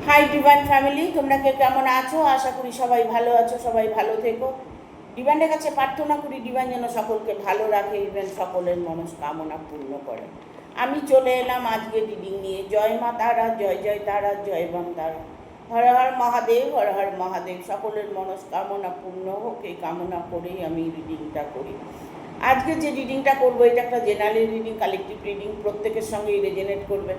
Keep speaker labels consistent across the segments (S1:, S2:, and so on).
S1: Hi divine family, তোমরা কে কেমন আছো? আশা করি সবাই ভালো আছো, সবাই ভালো থেকো। ডিভাইনের কাছে প্রার্থনা করি ডিভাইন যেন সকলকে ভালো রাখে, ইভেন সকলের মনস্কামনা পূর্ণ করে। আমি চলে এলাম আজকে রিডিং নিয়ে। জয় মা তারা, জয় জয় তারা, জয় বাম তারা, হর হর মহাদেব, হর হর মহাদেব। সকলের মনস্কামনা পূর্ণ হোক এই কামনা করেই আমি রিডিংটা করি। আজকে যে রিডিংটা করবো এটা একটা জেনারেল রিডিং, কালেকটিভ রিডিং, প্রত্যেকের সঙ্গেই রেজনেট করবে।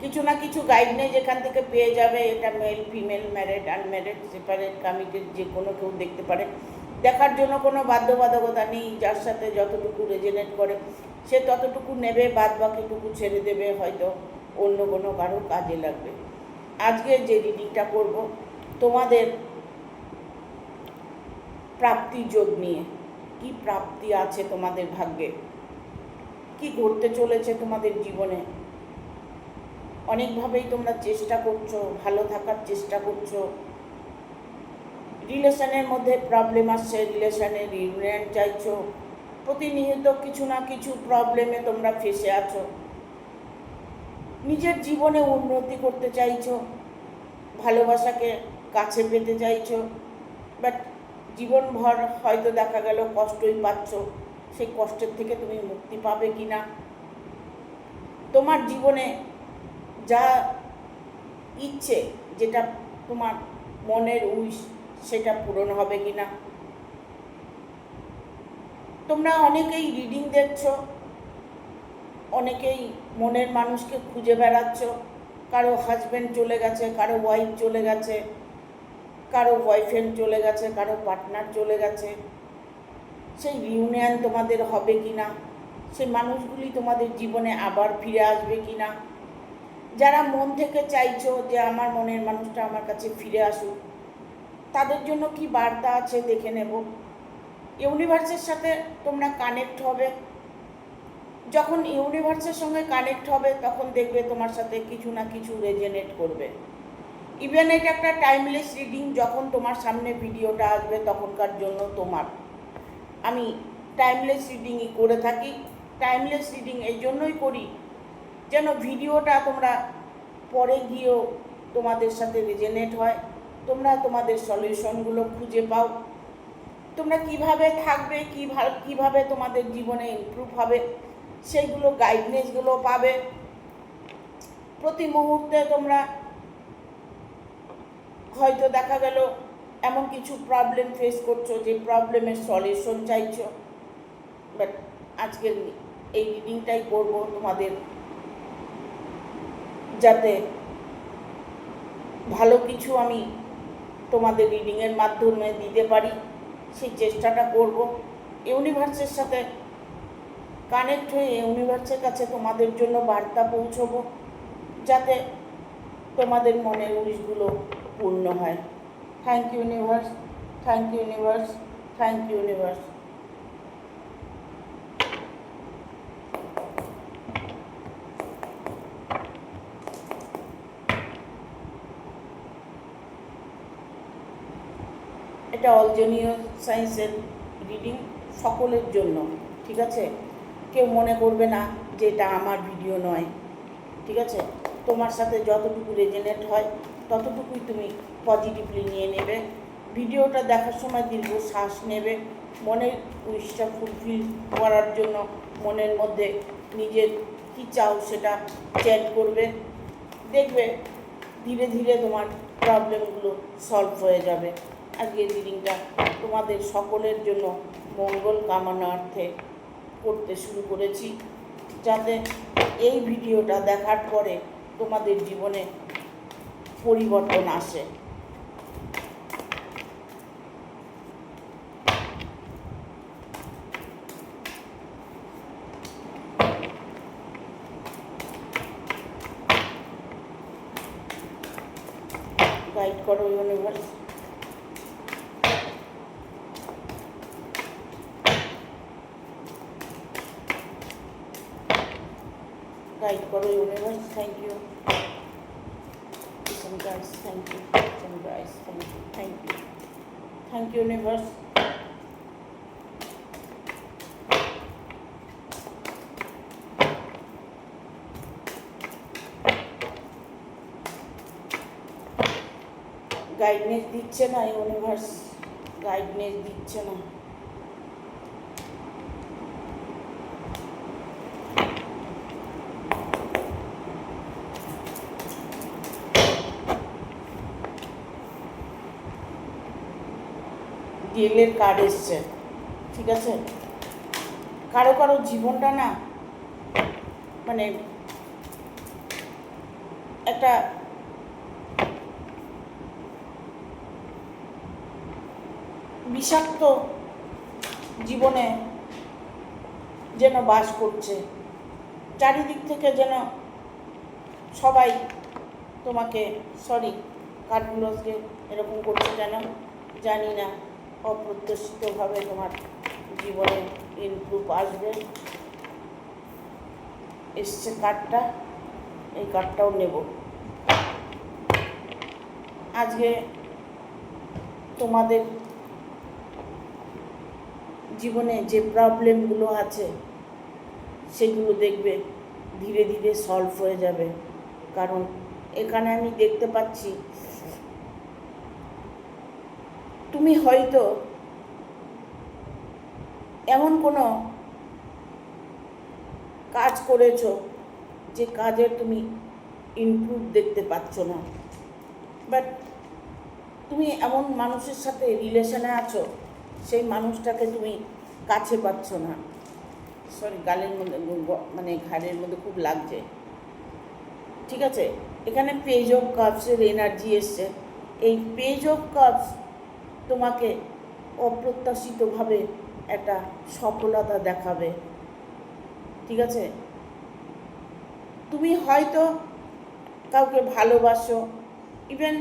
S1: কিছু না কিছু গাইডলাইন যেখান থেকে পেয়ে যাবে। এটা male female, married unmarried, separate committed, যে কোনো কেউ দেখতে পারে। দেখার জন্য কোনো বাধ্যবাধকতা নেই। যার সাথে যতটুকু রেজনেট করে সে ততটুকু নেবে, বাদ বাকিটুকু ছেড়ে দেবে, হয়তো অন্য কোনো কারো কাজে লাগবে। আজকে যে রিডিংটা করব তোমাদের প্রাপ্তি যোগ নিয়ে। কি প্রাপ্তি আছে তোমাদের ভাগ্যে, কি ঘটতে চলেছে তোমাদের জীবনে। অনেকভাবেই তোমরা চেষ্টা করছো, ভালো থাকার চেষ্টা করছো। রিলেশনের মধ্যে প্রবলেম আসছে, রিলেশনের ইউনিয়ন চাইছো। প্রতিনিয়ত কিছু না কিছু প্রবলেমে তোমরা ফেসে আছো। নিজের জীবনে উন্নতি করতে চাইছো, ভালোবাসাকে কাছে পেতে চাইছো, বাট জীবনভর হয়তো দেখা গেল কষ্টই পাচ্ছ। সেই কষ্টের থেকে তুমি মুক্তি পাবে কি না, তোমার জীবনে যা ইচ্ছে, যেটা তোমার মনের উইশ, সেটা পূরণ হবে কি না। তোমরা অনেকেই রিডিং দেখছো, অনেকেই মনের মানুষকে খুঁজে বেড়াচ্ছ। কারো হাজব্যান্ড চলে গেছে, কারো ওয়াইফ চলে গেছে, কারো বয়ফ্রেন্ড চলে গেছে, কারো পার্টনার চলে গেছে। সেই রিউনিয়ন তোমাদের হবে কি না, সেই মানুষগুলি তোমাদের জীবনে আবার ফিরে আসবে কি না। যারা মন থেকে চাইছো যে আমার মনের মানুষটা আমার কাছে ফিরে আসুক, তাদের জন্য কি বার্তা আছে দেখে নেব। ইউনিভার্সের সাথে তোমরা কানেক্ট হবে। যখন ইউনিভার্সের সঙ্গে কানেক্ট হবে তখন দেখবে তোমার সাথে কিছু না কিছু রেজনেট করবে। ইভেন এটা একটা টাইমলেস রিডিং। যখন তোমার সামনে ভিডিওটা আসবে তখনকার জন্য তোমার। আমি টাইমলেস রিডিংই করে থাকি। টাইমলেস রিডিং এই জন্যই করি যেন ভিডিওটা তোমরা পরে গিয়েও তোমাদের সাথে রেজনেট হয়, তোমরা তোমাদের সলিউশনগুলো খুঁজে পাও, তোমরা কিভাবে থাকবে, কিভাবে তোমাদের জীবনে ইমপ্রুভ হবে সেইগুলো গাইডনেসগুলো পাবে। প্রতি মুহূর্তে তোমরা হয়তো দেখা গেল এমন কিছু প্রবলেম ফেস করছো যে প্রবলেমের সলিউশন চাইছো, বাট আজকের এই রিডিংটাই করবো তোমাদের, যাতে ভালো কিছু আমি তোমাদের রিডিংয়ের মাধ্যমে দিতে পারি সেই চেষ্টাটা করব। ইউনিভার্সের সাথে কানেক্ট হয়ে ইউনিভার্সের কাছে তোমাদের জন্য বার্তা পৌঁছবো, যাতে তোমাদের মনের উইশগুলো পূর্ণ হয়। Thank you universe, thank you universe, thank you universe. এটা অলজনীয় সায়েন্সের রিডিং, সকলের জন্য, ঠিক আছে? কেউ মনে করবে না যে এটা আমার ভিডিও নয়, ঠিক আছে? তোমার সাথে যতটুকু রেজনেট হয় ততটুকুই তুমি পজিটিভলি নিয়ে নেবে। ভিডিওটা দেখার সময় দীর্ঘ শ্বাস নেবে, মনের উইশটা ফুলফিল করার জন্য মনের মধ্যে নিজের কী চাও সেটা চ্যাট করবে। দেখবে ধীরে ধীরে তোমার প্রবলেমগুলো সলভ হয়ে যাবে। আজকের রিডিংটা তোমাদের সকলের জন্য মঙ্গল কামনার্থে করতে শুরু করেছি, যাতে এই ভিডিওটা দেখার পরে তোমাদের জীবনে পরিবর্তন আসে। গাইড করো ইউনিভার্স। গাইড করো universe. Thank you guys, thank you guys, thank you, thank you, thank you universe. Guidance দিচ্ছে না, ইউনিভার্স গাইডনেস দিচ্ছে না। ডিএলের কার্ড এসছে, ঠিক আছে? কারো কারো জীবনটা না মানে একটা বিষাক্ত জীবনে যেন বাস করছে। চারিদিক থেকে যেন সবাই তোমাকে, সরি কার্ডগুলোকে এরকম করছে কেন জানি না, অপ্রত্যাশিতভাবে তোমার জীবনে ইমপ্রুভ আসবে। এসছে কার্ডটা, এই কার্ডটাও নেব। আজকে তোমাদের জীবনে যে প্রবলেমগুলো আছে সেগুলো দেখবে ধীরে ধীরে সলভ হয়ে যাবে। কারণ এখানে আমি দেখতে পাচ্ছি তুমি হয়তো এমন কোনো কাজ করেছো যে কাজের তুমি ইমপ্রুভ দেখতে পাচ্ছ না, বাট তুমি এমন মানুষের সাথে রিলেশনে আছো, সেই মানুষটাকে তুমি কাছে পাচ্ছ না। সরি, গালের মধ্যে মানে ঘাড়ের মধ্যে খুব লাগছে, ঠিক আছে? এখানে পেজ অফ কাপসের এনার্জি এসছে। এই পেজ অফ কাপস তোমাকে অপ্রত্যাশিতভাবে একটা সফলতা দেখাবে, ঠিক আছে? তুমি হয়তো কাউকে ভালোবাসো, ইভেন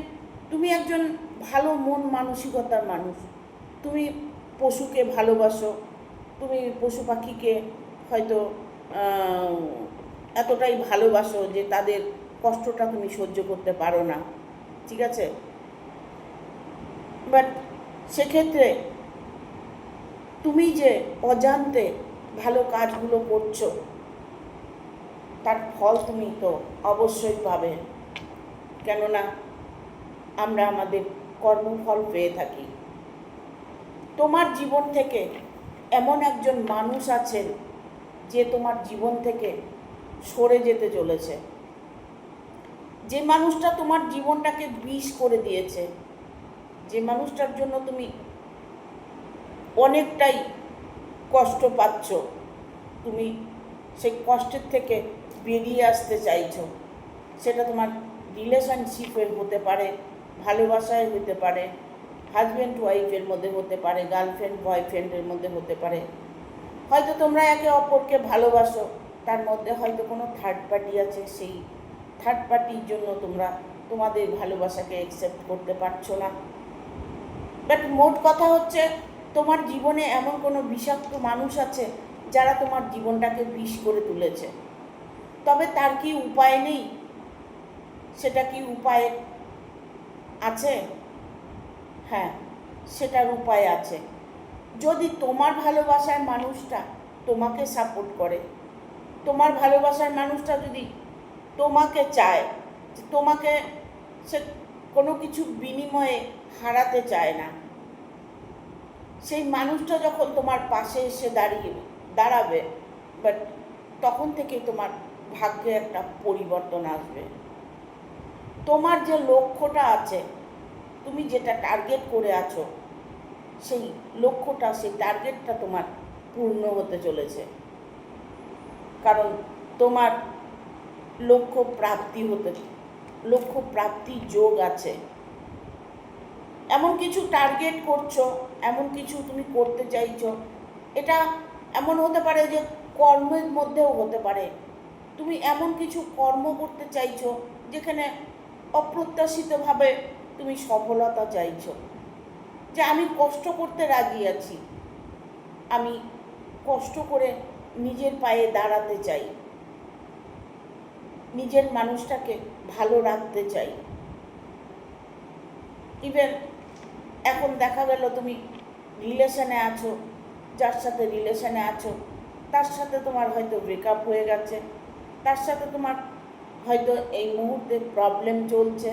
S1: তুমি একজন ভালো মন মানসিকতার মানুষ, তুমি পশুকে ভালোবাসো, তুমি পশু পাখিকে হয়তো এতটাই ভালোবাসো যে তাদের কষ্টটা তুমি সহ্য করতে পারো না, ঠিক আছে? বাট সেক্ষেত্রে তুমি যে অজান্তে ভালো কাজগুলো করছো তার ফল তুমি তো অবশ্যই পাবে, কেননা আমরা আমাদের কর্মফল পেয়ে থাকি। তোমার জীবন থেকে এমন একজন মানুষ আছেন যে তোমার জীবন থেকে সরে যেতে চলেছে, যে মানুষটা তোমার জীবনটাকে বিষ করে দিয়েছে, যে মানুষটার জন্য তুমি অনেকটাই কষ্ট পাচ্ছ, তুমি সেই কষ্টের থেকে বেরিয়ে আসতে চাইছো। সেটা তোমার রিলেশনশিপের হতে পারে, ভালোবাসায় হতে পারে, হাজব্যান্ড ওয়াইফের মধ্যে হতে পারে, গার্লফ্রেন্ড বয়ফ্রেন্ডের মধ্যে হতে পারে। হয়তো তোমরা একে অপরকে ভালোবাসো, তার মধ্যে হয়তো কোনো থার্ড পার্টি আছে, সেই থার্ড পার্টির জন্য তোমরা তোমাদের ভালোবাসাকে অ্যাকসেপ্ট করতে পারছো না। বাট মোট কথা হচ্ছে তোমার জীবনে এমন কোনো বিষাক্ত মানুষ আছে যারা তোমার জীবনটাকে বিষ করে তুলেছে। তবে তার কি উপায় নেই? সেটা কি উপায় আছে? হ্যাঁ, সেটার উপায় আছে। যদি তোমার ভালোবাসার মানুষটা তোমাকে সাপোর্ট করে, তোমার ভালোবাসার মানুষটা যদি তোমাকে চায়, তোমাকে সে কোনো কিছু বিনিময়ে হারাতে চায় না, সেই মানুষটা যখন তোমার পাশে এসে দাঁড়াবে, বাট তখন থেকেই তোমার ভাগ্যে একটা পরিবর্তন আসবে। তোমার যে লক্ষ্যটা আছে, তুমি যেটা টার্গেট করে আছো, সেই লক্ষ্যটা, সেই টার্গেটটা তোমার পূর্ণ হতে চলেছে। কারণ তোমার লক্ষ্য প্রাপ্তি যোগ আছে। এমন কিছু টার্গেট করছো, এমন কিছু তুমি করতে চাইছো, এটা এমন হতে পারে যে কর্মের মধ্যেও হতে পারে। তুমি এমন কিছু কর্ম করতে চাইছো যেখানে অপ্রত্যাশিতভাবে তুমি সফলতা চাইছো, যে আমি কষ্ট করতে রাজি আছি, আমি কষ্ট করে নিজের পায়ে দাঁড়াতে চাই, নিজের মানুষটাকে ভালো রাখতে চাই। ইভেন এখন দেখা গেল তুমি রিলেশনে আছো, যার সাথে রিলেশনে আছো তার সাথে তোমার হয়তো ব্রেকআপ হয়ে গেছে, তার সাথে তোমার হয়তো এই মুহূর্তে প্রবলেম চলছে,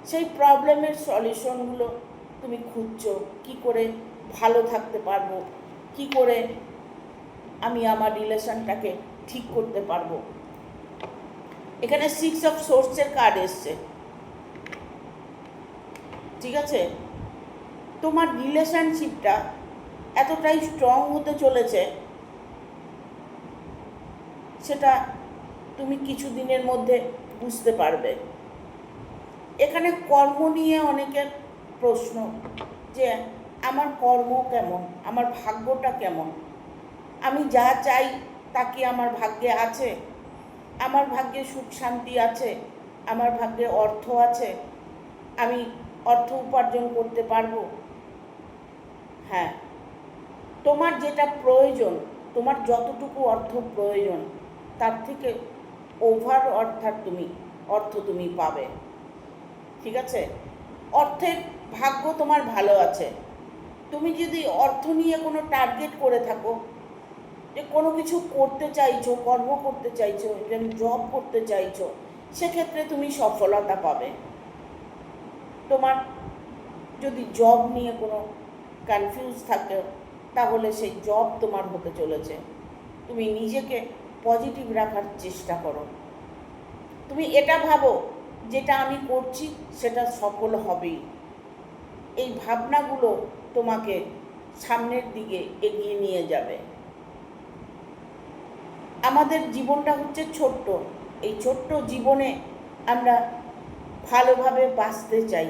S1: সেই প্রবলেমের সলিউশনগুলো তুমি খুঁজছো, কি করে ভালো থাকতে পারবো, কি করে আমি আমার রিলেশনটাকে ঠিক করতে পারবো। এখানে 6 অফ সোর্সের কার্ড এসছে, ঠিক আছে? তোমার রিলেশনশিপটা এতটাই স্ট্রং হতে চলেছে, সেটা তুমি কিছু দিনের মধ্যে বুঝতে পারবে। এখানে কর্ম নিয়ে অনেকের প্রশ্ন, যে আমার কর্ম কেমন, আমার ভাগ্যটা কেমন, আমি যা চাই তা কি আমার ভাগ্যে আছে, আমার ভাগ্যে সুখ শান্তি আছে, আমার ভাগ্যে অর্থ আছে, আমি অর্থ উপার্জন করতে পারবো। হ্যাঁ, তোমার যেটা প্রয়োজন, তোমার যতটুকু অর্থ প্রয়োজন তার থেকে ওভার অর্থ তুমি পাবে, ঠিক আছে? অর্থের ভাগ্য তোমার ভালো আছে। তুমি যদি অর্থ নিয়ে কোনো টার্গেট করে থাকো, যে কোনো কিছু করতে চাইছো, কর্ম করতে চাইছো, জব করতে চাইছো, সেক্ষেত্রে তুমি সফলতা পাবে। তোমার যদি জব নিয়ে কোনো কনফিউজ থাকে, তাহলে সেই জব তোমার হতে চলেছে। তুমি নিজেকে পজিটিভ রাখার চেষ্টা করো, তুমি এটা ভাবো যেটা আমি করছি সেটা সফল হবেই। এই ভাবনাগুলো তোমাকে সামনের দিকে এগিয়ে নিয়ে যাবে। আমাদের জীবনটা হচ্ছে ছোট্ট, এই ছোট্ট জীবনে আমরা ভালোভাবে বাঁচতে চাই,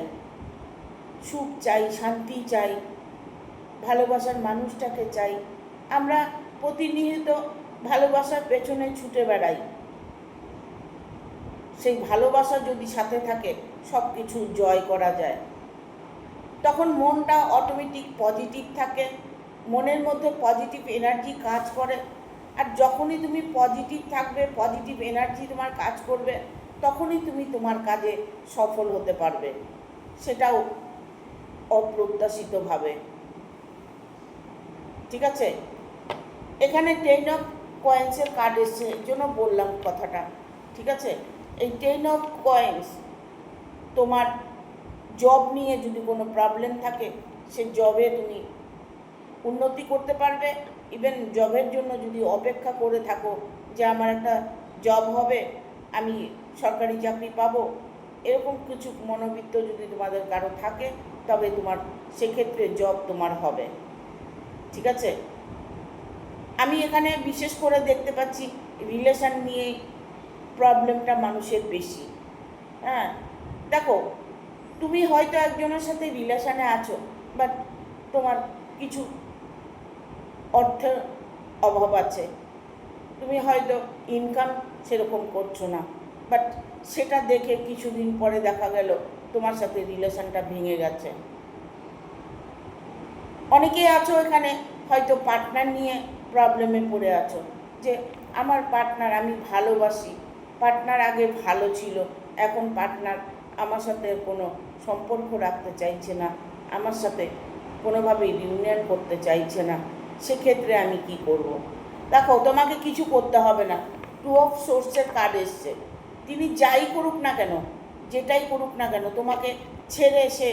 S1: সুখ চাই, শান্তি চাই, ভালোবাসার মানুষটাকে চাই। আমরা প্রতিনিয়ত ভালোবাসার পেছনে ছুটে বেড়াই। সেই ভালোবাসা যদি সাথে থাকে, সব কিছু জয় করা যায়। তখন মনটা অটোমেটিক পজিটিভ থাকে, মনের মধ্যে পজিটিভ এনার্জি কাজ করে। আর যখনই তুমি পজিটিভ থাকবে, পজিটিভ এনার্জি তোমার কাজ করবে, তখনই তুমি তোমার কাজে সফল হতে পারবে, সেটাও অপ্রত্যাশিতভাবে, ঠিক আছে? এখানে 10 অফ কয়েন্সের কার্ড এসছে, এর জন্য বললাম কথাটা, ঠিক আছে? এই 10 অফ কয়েন্স তোমার জব নিয়ে যদি কোনো প্রবলেম থাকে, সে জবে তুমি উন্নতি করতে পারবে। ইভেন জবের জন্য যদি অপেক্ষা করে থাকো যে আমার একটা জব হবে, আমি সরকারি চাকরি পাবো, এরকম কিছু মনোবৃত্ত যদি তোমাদের কারো থাকে, তবে তোমার সেক্ষেত্রে জব তোমার হবে, ঠিক আছে? আমি এখানে বিশেষ করে দেখতে পাচ্ছি রিলেশন নিয়ে প্রবলেমটা মানুষের বেশি। হ্যাঁ, দেখো, তুমি হয়তো একজনের সাথে রিলেশনে আছো, বাট তোমার কিছু অর্থের অভাব আছে, তুমি হয়তো ইনকাম সেরকম করছো না, বাট সেটা দেখে কিছুদিন পরে দেখা গেল তোমার সাথে রিলেশনটা ভেঙে গেছে। অনেকেই আছো এখানে হয়তো পার্টনার নিয়ে প্রবলেমে পড়ে আছো, যে আমার পার্টনার, আমি ভালোবাসি, পার্টনার আগে ভালো ছিল, এখন পার্টনার আমার সাথে কোনো সম্পর্ক রাখতে চাইছে না, আমার সাথে কোনোভাবেই ইউনিয়ন করতে চাইছে না, সেক্ষেত্রে আমি কি করব? দেখো, তোমাকে কিছু করতে হবে না। 2 অফ সোর্সের কার্ড এসছে। তিনি যাই করুক না কেন, যেটাই করুক না কেন, তোমাকে ছেড়ে সে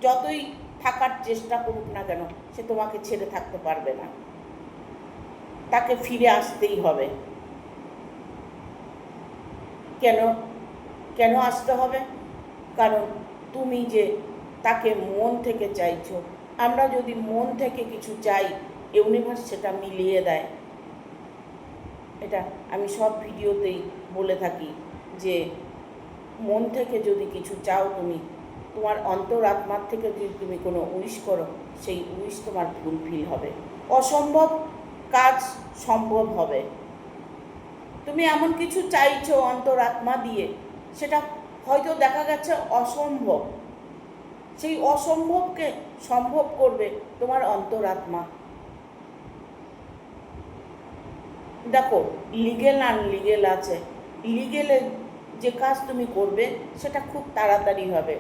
S1: যতই থাকার চেষ্টা করুক না কেন, সে তোমাকে ছেড়ে থাকতে পারবে না, তাকে ফিরে আসতেই হবে। কেন কেন আসতে হবে? কারণ তুমি যে তাকে মন থেকে চাইছো। আমরা যদি মন থেকে কিছু চাই, ইউনিভার্স সেটা মিলিয়ে দেয়। এটা আমি সব ভিডিওতেই বলে থাকি, যে মন থেকে যদি কিছু চাও, তুমি তোমার অন্তরাত্মার থেকে যদি তুমি কোনো উইশ করো, সেই উইশ তোমার ফুলফিল হবে। অসম্ভব কাজ সম্ভব হবে। তুমি এমন কিছু চাইছো অন্তরাত্মা দিয়ে, সেটা হয়তো দেখা গেছে অসম্ভব, সেই অসম্ভবকে সম্ভব করবে তোমার অন্তরাত্মা। দেখো, লিগেল আনলিগেল আছে। লিগেলে যে কাজ তুমি করবে সেটা খুব তাড়াতাড়ি হবে,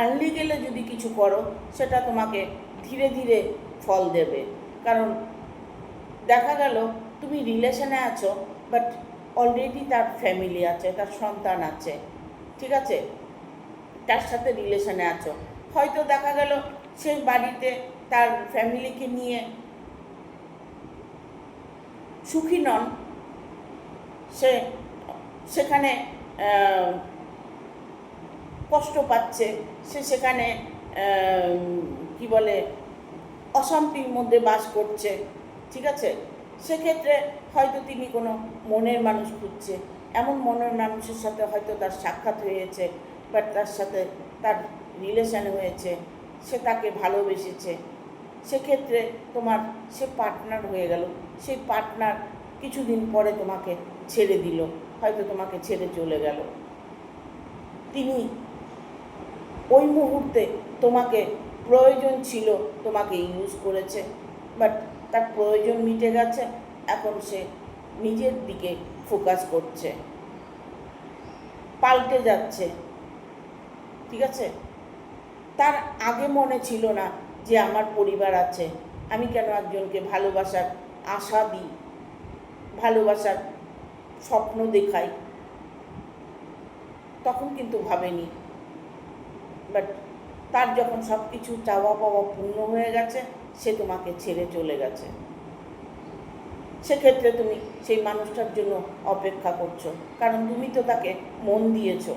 S1: আনলিগেলে যদি কিছু করো সেটা তোমাকে ধীরে ধীরে ফল দেবে। কারণ দেখা গেল তুমি রিলেশনে আছো, বাট অলরেডি তার ফ্যামিলি আছে, তার সন্তান আছে, ঠিক আছে? তার সাথে রিলেশনে আছো। হয়তো দেখা গেল সেই বাড়িতে তার ফ্যামিলিকে নিয়ে সুখী নন, সে সেখানে কষ্ট পাচ্ছে, সে সেখানে কি বলে অশান্তির মধ্যে বাস করছে, ঠিক আছে। সেক্ষেত্রে হয়তো তিনি কোনো মনের মানুষ খুঁজছে, এমন মনের মানুষের সাথে হয়তো তার সাক্ষাৎ হয়েছে, বা তার সাথে তার রিলেশন হয়েছে, সে তাকে ভালোবেসেছে। সেক্ষেত্রে তোমার সে পার্টনার হয়ে গেল, সেই পার্টনার কিছুদিন পরে তোমাকে ছেড়ে দিল, হয়তো তোমাকে ছেড়ে চলে গেল। তিনি ওই মুহূর্তে তোমাকে প্রয়োজন ছিল, তোমাকে ইউজ করেছে, বাট তার প্রয়োজন মিটে গেছে, এখন সে নিজের দিকে ফোকাস করছে, পাল্টে যাচ্ছে, ঠিক আছে। তার আগে মনে ছিল না যে আমার পরিবার আছে, আমি কেন একজনকে ভালোবাসার আশা দিই, ভালোবাসার স্বপ্ন দেখাই, তখন কিন্তু ভাবেনি। বাট তার যখন সব কিছু চাওয়া পাওয়া পূর্ণ হয়ে গেছে, সে তোমাকে ছেড়ে চলে গেছে। সেক্ষেত্রে তুমি সেই মানুষটার জন্য অপেক্ষা করছো, কারণ তুমি তো তাকে মন দিয়েছো।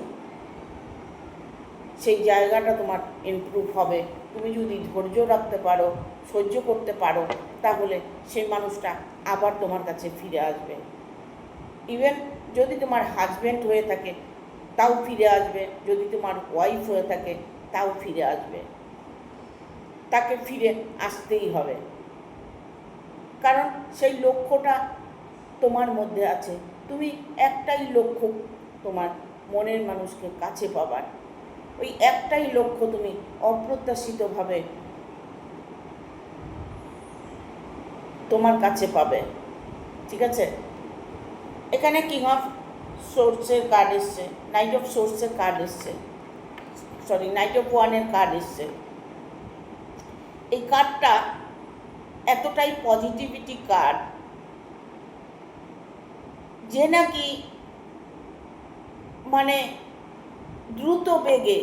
S1: সেই জায়গাটা তোমার ইমপ্রুভ হবে। তুমি যদি ধৈর্য রাখতে পারো, সহ্য করতে পারো, তাহলে সেই মানুষটা আবার তোমার কাছে ফিরে আসবে। ইভেন যদি তোমার হাজব্যান্ড হয়ে থাকে তাও ফিরে আসবে, যদি তোমার ওয়াইফ হয়ে থাকে তাও ফিরে আসবে। তাকে ফিরে আসতেই হবে, কারণ সেই লক্ষ্যটা তোমার মধ্যে আছে। তুমি একটাই লক্ষ্য তোমার মনের মানুষকে কাছে পাবার, ওই একটাই লক্ষ্য তুমি অপ্রত্যাশিতভাবে তোমার কাছে পাবে, ঠিক আছে। এখানে কিং অফ সোর্সের কার্ড এসছে, নাইট অফ সোর্সের কার্ড এসছে, সরি নাইট অফ ওয়ানের কার্ড এসছে। এই কার্ডটা এতটাই পজিটিভিটি কার্ড যে নাকি মানে দ্রুত বেগে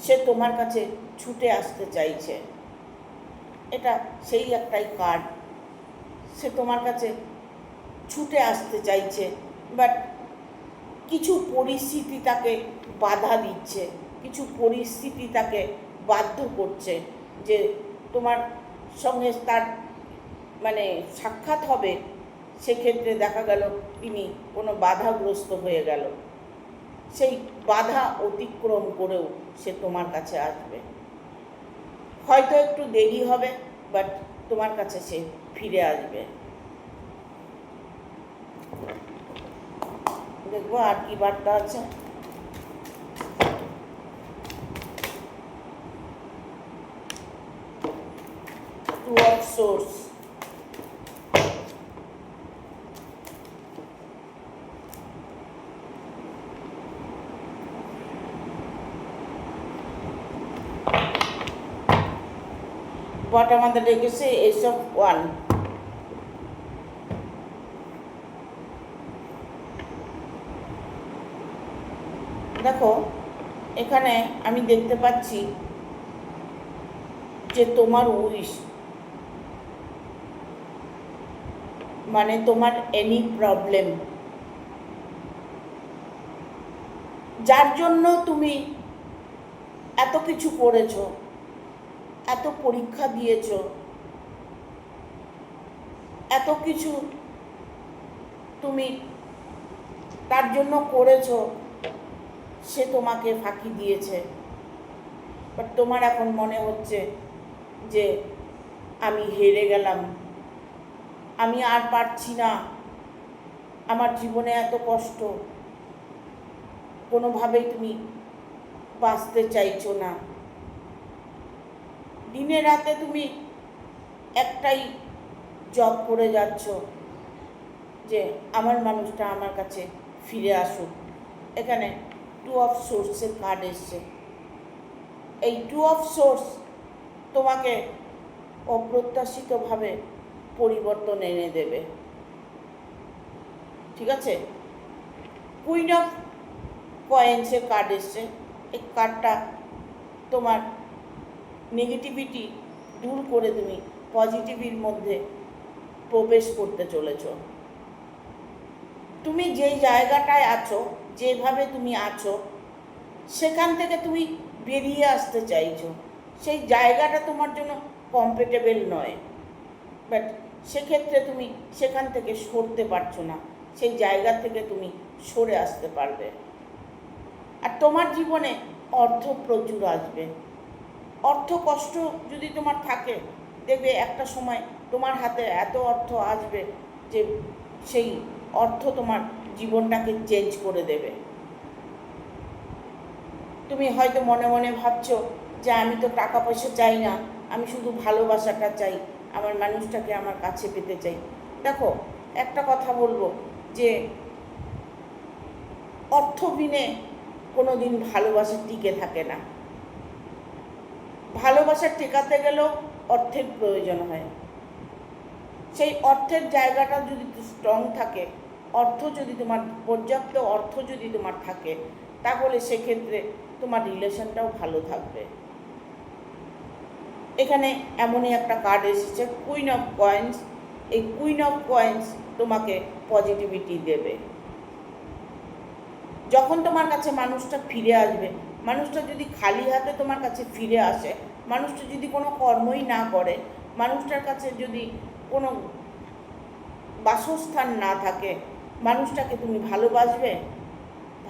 S1: সে তোমার কাছে ছুটে আসতে চাইছে। এটা সেই একটাই কার্ড, সে তোমার কাছে ছুটে আসতে চাইছে, বাট কিছু পরিস্থিতি তাকে বাধা দিচ্ছে, কিছু পরিস্থিতি তাকে বাধ্য করছে যে তোমার সঙ্গে তার মানে সাক্ষাৎ হবে, সেক্ষেত্রে দেখা গেল তিনি কোনো বাধাগ্রস্ত হয়ে গেল, সেই বাধা অতিক্রম করেও সে তোমার কাছে আসবে। হয়তো একটু দেরি হবে, বাট তোমার কাছে সে ফিরে আসবে। দেখবো আর কি বার্তা আছে। টু অফ সোর্স, বাট আমাদের রেখেছে এস অফ ওয়ান। দেখো এখানে আমি দেখতে পাচ্ছি যে তোমার উইশ মানে তোমার এনি প্রবলেম, যার জন্য তুমি এত কিছু করেছো, এত পরীক্ষা দিয়েছো, এত কিছু তুমি তার জন্য করেছো, সে তোমাকে ফাঁকি দিয়েছে। বাট তোমার এখন মনে হচ্ছে যে আমি হেরে গেলাম, আমি আর পারছি না, আমার জীবনে এত কষ্ট, কোনোভাবেই তুমি বাঁচতে চাইছো না। দিনে রাতে তুমি একটাই জব করে যাচ্ছ যে আমার মানুষটা আমার কাছে ফিরে আসুক। এখানে টু অফ সোর্সের কার্ড এসছে। এই টু অফ সোর্স তোমাকে অপ্রত্যাশিতভাবে পরিবর্তন এনে দেবে, ঠিক আছে। কুইন অফ কয়েন্সের কার্ড এসছে। এই কার্ডটা তোমার নেগেটিভিটি দূর করে তুমি পজিটিভির মধ্যে প্রবেশ করতে চলেছ। তুমি যেই জায়গাটায় আছো, যেভাবে তুমি আছো, সেখান থেকে তুমি বেরিয়ে আসতে চাইছো। সেই জায়গাটা তোমার জন্য কমফর্টেবল নয়, বাট সেক্ষেত্রে তুমি সেখান থেকে সরতে পারছো না। সেই জায়গা থেকে তুমি সরে আসতে পারবে। আর তোমার জীবনে অর্থ প্রচুর আসবে। অর্থ কষ্ট যদি তোমার থাকে, দেখবে একটা সময় তোমার হাতে এত অর্থ আসবে যে সেই অর্থ তোমার জীবনটাকে চেঞ্জ করে দেবে। তুমি হয়তো মনে মনে ভাবছো যে আমি তো টাকা পয়সা চাই না, আমি শুধু ভালোবাসাটা চাই, আমার মানুষটাকে আমার কাছে পেতে চাই। দেখো, একটা কথা বলবো যে অর্থ বিনে কোনো দিন ভালোবাসা টিকে থাকে না। ভালোবাসা টেকাতে গেলেও অর্থের প্রয়োজন হয়। সেই অর্থের জায়গাটা যদি স্ট্রং থাকে, অর্থ যদি তোমার পর্যাপ্ত অর্থ যদি তোমার থাকে, তাহলে সেক্ষেত্রে তোমার রিলেশনটাও ভালো থাকবে। এখানে এমনই একটা কার্ড এসেছে, কুইন অফ কয়েন্স। এই কুইন অফ কয়েন্স তোমাকে পজিটিভিটি দেবে। যখন তোমার কাছে মানুষটা ফিরে আসবে, মানুষটা যদি খালি হাতে তোমার কাছে ফিরে আসে, মানুষটা যদি কোনো কর্মই না করে, মানুষটার কাছে যদি কোনো বাসস্থান না থাকে, মানুষটাকে তুমি ভালোবাসবে?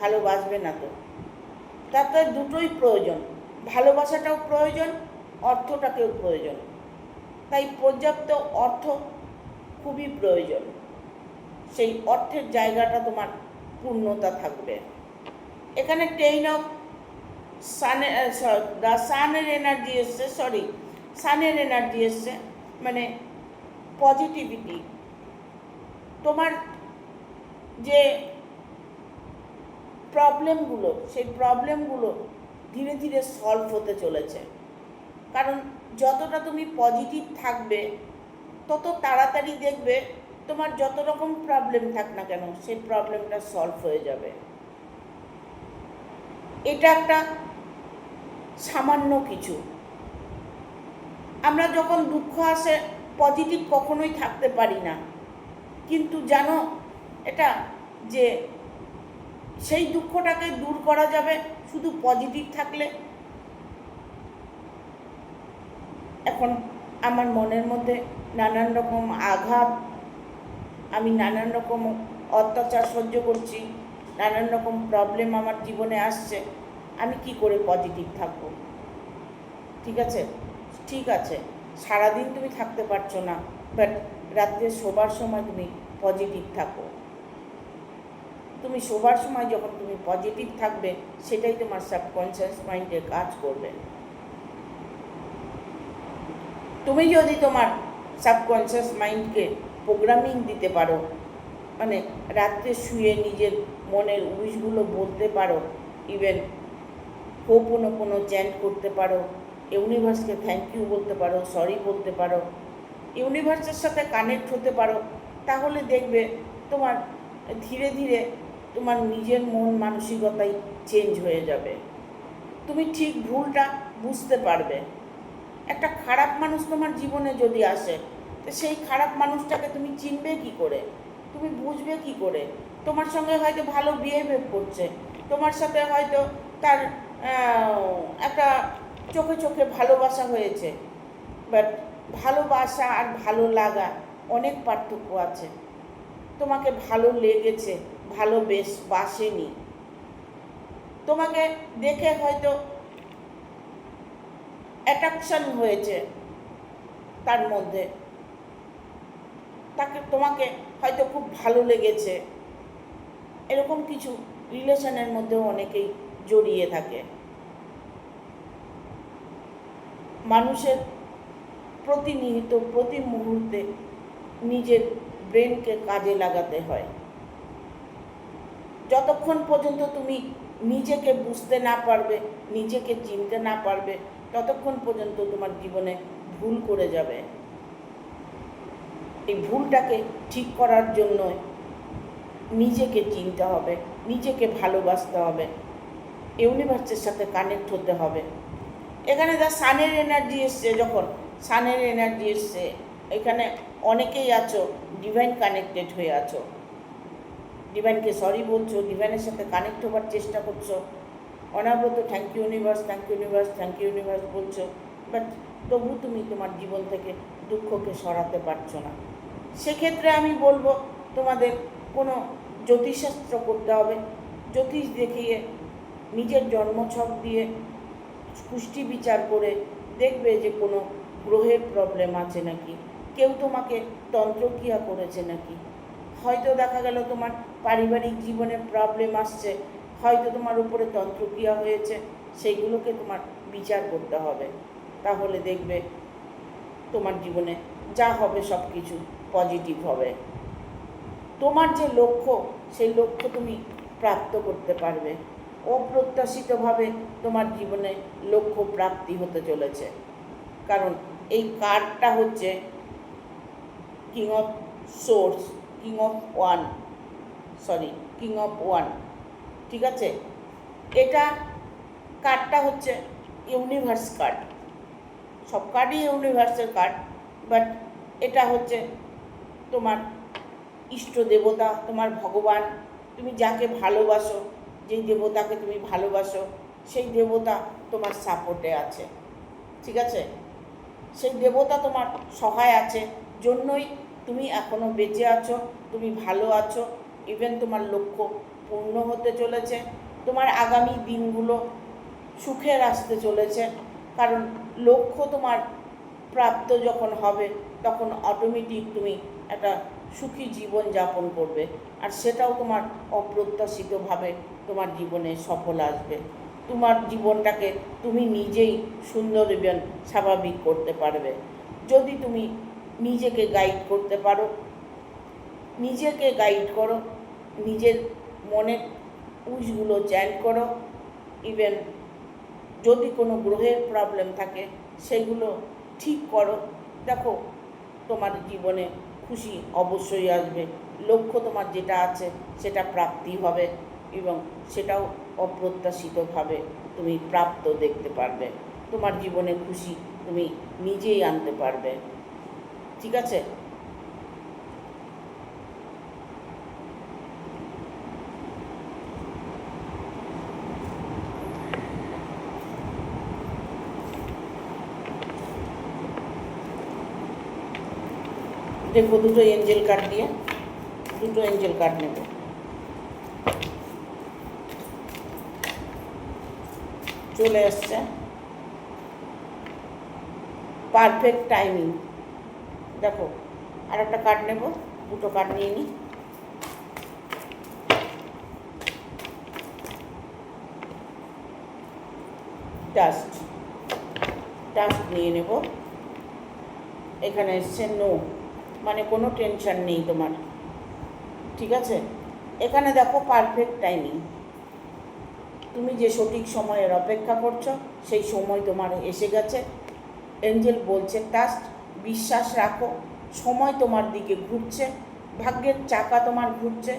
S1: ভালোবাসবে না তো। তাতে দুটোই প্রয়োজন, ভালোবাসাটাও প্রয়োজন, অর্থটাকেও প্রয়োজন। তাই পর্যাপ্ত অর্থ খুবই প্রয়োজন। সেই অর্থের জায়গাটা তোমার পূর্ণতা থাকবে। এখানে টেইন অফ সানের এনার্জি এসছে, সানের এনার্জি এসছে, মানে পজিটিভিটি। তোমার যে প্রবলেমগুলো, সেই প্রবলেমগুলো ধীরে ধীরে সলভ হতে চলেছে। কারণ যতটা তুমি পজিটিভ থাকবে, তত তাড়াতাড়ি দেখবে তোমার যত রকম প্রবলেম থাক না কেন, সেই প্রবলেমটা সলভ হয়ে যাবে। এটা একটা সামান্য কিছু। আমরা যখন দুঃখ আসে, পজিটিভ কখনোই থাকতে পারি না, কিন্তু জানো এটা যে সেই দুঃখটাকে দূর করা যাবে শুধু পজিটিভ থাকলে। এখন আমার মনের মধ্যে নানান রকম আঘাত, আমি নানান রকম অত্যাচার সহ্য করছি, নানান রকম প্রবলেম আমার জীবনে আসছে, আমি কি করে পজিটিভ থাকবো? ঠিক আছে, ঠিক আছে, সারাদিন তুমি থাকতে পারছো না, বাট রাত্রে শোবার সময় তুমি পজিটিভ থাকো। তুমি শোবার সময় যখন তুমি পজিটিভ থাকবে, সেটাই তোমার সাবকনশিয়াস মাইন্ডে কাজ করবে। তুমি যদি তোমার সাবকনশিয়াস মাইন্ডকে প্রোগ্রামিং দিতে পারো, মানে রাত্রে শুয়ে নিজের মনের উইশগুলো বলতে পারো, ইভেন হোপোনোপোনো চ্যান্ট করতে পারো, ইউনিভার্সকে থ্যাংক ইউ বলতে পারো, সরি বলতে পারো, ইউনিভার্সের সাথে কানেক্ট হতে পারো, তাহলে দেখবে তোমার ধীরে ধীরে তোমার নিজের মন মানসিকতাই চেঞ্জ হয়ে যাবে। তুমি ঠিক ভুলটা বুঝতে পারবে। একটা খারাপ মানুষ তোমার জীবনে যদি আসে, তো সেই খারাপ মানুষটাকে তুমি চিনবে কি করে, তুমি বুঝবে কি করে? তোমার সঙ্গে হয়তো ভালো বিহেভিয়ার করছে, তোমার সাথে হয়তো তার একটা চোখে চোখে ভালোবাসা হয়েছে, বাট ভালোবাসা আর ভালো লাগা অনেক পার্থক্য আছে। তোমাকে ভালো লেগেছে, বাসেনি, তোমাকে দেখে হয়তো অ্যাট্রাকশন হয়েছে তার মধ্যে, তোমাকে হয়তো খুব ভালো লেগেছে, এরকম কিছু রিলেশনের মধ্যেও অনেকেই জড়িয়ে থাকে। মানুষের প্রতিনিয়ত প্রতি মুহূর্তে নিজের ব্রেনকে কাজে লাগাতে হয়। যতক্ষণ পর্যন্ত তুমি নিজেকে বুঝতে না পারবে, নিজেকে চিনতে না পারবে, ততক্ষণ পর্যন্ত তোমার জীবনে ভুল করে যাবে। এই ভুলটাকে ঠিক করার জন্য নিজেকে চিনতে হবে, নিজেকে ভালোবাসতে হবে, ইউনিভার্সের সাথে কানেক্ট হতে হবে। এখানে যা সানের এনার্জি এসছে, যখন সানের এনার্জি এসছে, এখানে অনেকেই আছো ডিভাইন কানেক্টেড হয়ে আছো, ডিভাইনকে সরি বলছো, ডিভাইনের সাথে কানেক্ট হবার চেষ্টা করছো, অনাব্রত thank you universe, thank you universe, thank you universe বলছো, বাট তবু তুমি তোমার জীবন থেকে দুঃখকে সরাতে পারছো না। সেক্ষেত্রে আমি বলবো তোমাদের কোনো জ্যোতিষশাস্ত্র করতে হবে। জ্যোতিষ দেখিয়ে, নিজের জন্মছক দিয়ে পুষ্টি বিচার করে দেখবে যে কোনো গ্রহের প্রবলেম আছে নাকি, কেউ তোমাকে তন্ত্রক্রিয়া করেছে নাকি, হয়তো দেখা গেল তোমার পারিবারিক জীবনে প্রবলেম আসছে, হয়তো তোমার উপরে তন্ত্রক্রিয়া হয়েছে, সেইগুলোকে তোমার বিচার করতে হবে। তাহলে দেখবে তোমার জীবনে যা হবে সব কিছু পজিটিভ হবে। তোমার যে লক্ষ্য, সেই লক্ষ্য তুমি প্রাপ্ত করতে পারবে। অপ্রত্যাশিতভাবে তোমার জীবনে লক্ষ্য প্রাপ্তি হতে চলেছে। কারণ এই কার্ডটা হচ্ছে king of swords, king of one, ঠিক আছে। এটা কার্ডটা হচ্ছে ইউনিভার্স কার্ড, সব কার্ডই ইউনিভার্সের কার্ড, বাট এটা হচ্ছে তোমার ইষ্ট দেবতা, তোমার ভগবান, তুমি যাকে ভালোবাসো, যেই দেবতাকে তুমি ভালোবাসো, সেই দেবতা তোমার সাপোর্টে আছে, ঠিক আছে। সেই দেবতা তোমার সহায় আছে, জন্যই তুমি এখনও বেঁচে আছো, তুমি ভালো আছো। ইভেন তোমার লক্ষ্য পূর্ণ হতে চলেছে, তোমার আগামী দিনগুলো সুখের আসতে চলেছে। কারণ লক্ষ্য তোমার প্রাপ্ত যখন হবে, তখন অটোমেটিক তুমি একটা সুখী জীবন যাপন করবে, আর সেটাও তোমার অপ্রত্যাশিতভাবে তোমার জীবনে সফল আসবে। তোমার জীবনটাকে তুমি নিজেই সুন্দর এবং স্বাভাবিক করতে পারবে যদি তুমি নিজেকে গাইড করতে পারো। নিজেকে গাইড করো, নিজের মনের উইশগুলো চ্যান্ট করো। ইভেন যদি কোনো গ্রহের প্রবলেম থাকে সেগুলো ঠিক করো। দেখো তোমার জীবনে খুশি অবশ্যই আসবে, লক্ষ্য তোমার যেটা আছে সেটা প্রাপ্তি হবে, এবং সেটাও অপ্রত্যাশিতভাবে তুমি প্রাপ্ত দেখতে পারবে। তোমার জীবনে খুশি তুমি নিজেই আনতে পারবে, ঠিক আছে। দেখো দুটো এঞ্জেল কার্ড দিয়ে, দুটো এঞ্জেল কার্ড নেব। চলে আসছে পারফেক্ট টাইমিং। দেখো আর একটা কার্ড নেব, দুটো কার্ড নিয়ে নিই। টাস্ক নিয়ে নেব। এখানে এসছে নো, মানে কোনো টেনশন নেই তোমার, ঠিক আছে। এখানে দেখো পারফেক্ট টাইমিং, তুমি যে সঠিক সময়ের অপেক্ষা করছো সেই সময় তোমার এসে গেছে। এঞ্জেল বলছে ট্রাস্ট, বিশ্বাস রাখো, সময় তোমার দিকে ঘুরছে, ভাগ্যের চাকা তোমার ঘুরছে,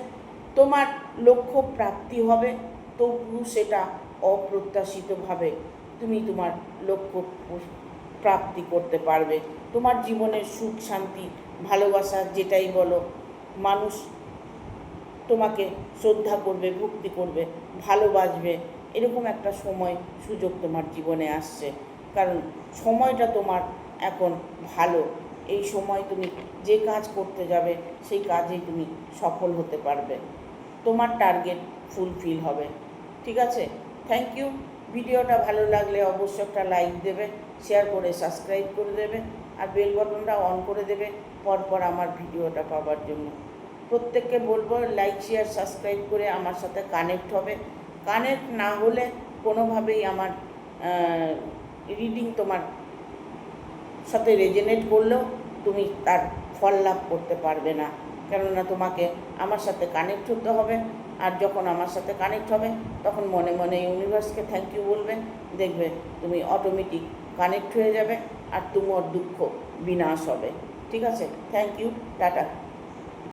S1: তোমার লক্ষ্য প্রাপ্তি হবে, তবু সেটা অপ্রত্যাশিতভাবে তুমি তোমার লক্ষ্য প্রাপ্তি করতে পারবে। তোমার জীবনের সুখ শান্তি ভালোবাসা যেটাই বলো, মানুষ তোমাকে শ্রদ্ধা করবে, ভক্তি করবে, ভালোবাসবে, এরকম একটা সময় সুযোগ তোমার জীবনে আসছে। কারণ সময়টা তোমার এখন ভালো, এই সময় তুমি যে কাজ করতে যাবে সেই কাজেই তুমি সফল হতে পারবে, তোমার টার্গেট ফুলফিল হবে, ঠিক আছে। Thank you. ভিডিওটা ভালো লাগলে অবশ্যই একটা লাইক দেবে, শেয়ার করে সাবস্ক্রাইব করে দেবে, আর বেল বাটনটা অন করে দেবে পরপর আমার ভিডিওটা পাওয়ার জন্য। প্রত্যেককে বলবো লাইক শেয়ার সাবস্ক্রাইব করে আমার সাথে কানেক্ট হবে। কানেক্ট না হলে কোনোভাবেই আমার রিডিং তোমার সাথে রেজনেট করলেও তুমি তার ফল লাভ করতে পারবে না, কেননা তোমাকে আমার সাথে কানেক্ট হতে হবে। আর যখন আমার সাথে কানেক্ট হবে তখন মনে মনে ইউনিভার্সকে থ্যাংক ইউ বলবে, দেখবে তুমি অটোমেটিক কানেক্ট হয়ে যাবে আর তোমার দুঃখ বিনাশ হবে, ঠিক আছে। Thank you, tata.